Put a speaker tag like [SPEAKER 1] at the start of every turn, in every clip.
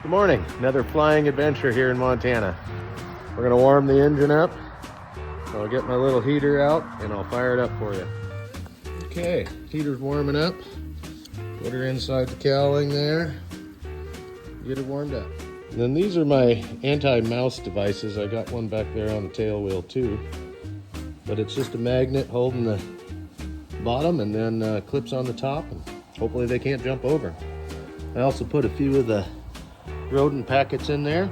[SPEAKER 1] Good morning. Another flying adventure here in Montana. We're gonna warm the engine up. I'll get my little heater out and I'll fire it up for you. Okay, heater's warming up. Put her inside the cowling there. Get it warmed up. And then these are my anti-mouse devices. I got one back there on the tail wheel too. But it's just a magnet holding the bottom and then clips on the top, and hopefully they can't jump over. I also put a few of the rodent packets in there,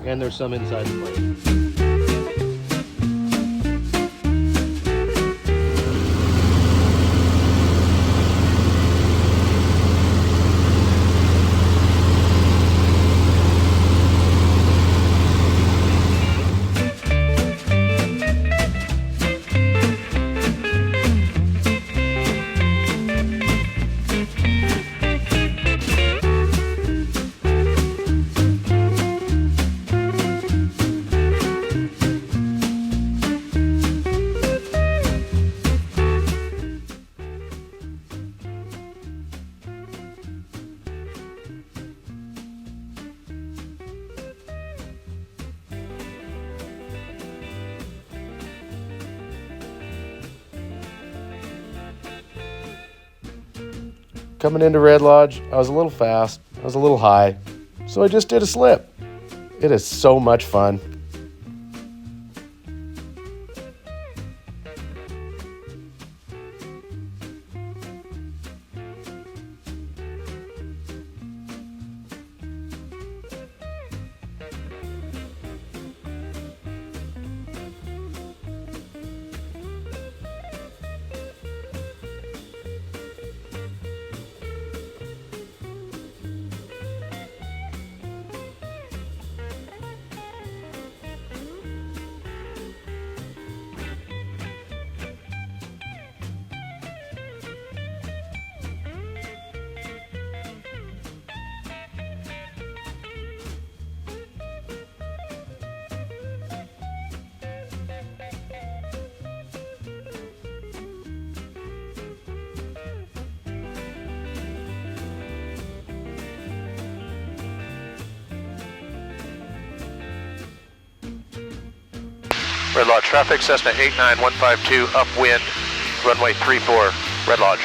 [SPEAKER 1] and there's some inside the plate. Coming into Red Lodge, I was a little fast, I was a little high, so I just did a slip. It is so much fun.
[SPEAKER 2] Red Lodge traffic, Cessna 89152, upwind, runway 34, Red Lodge.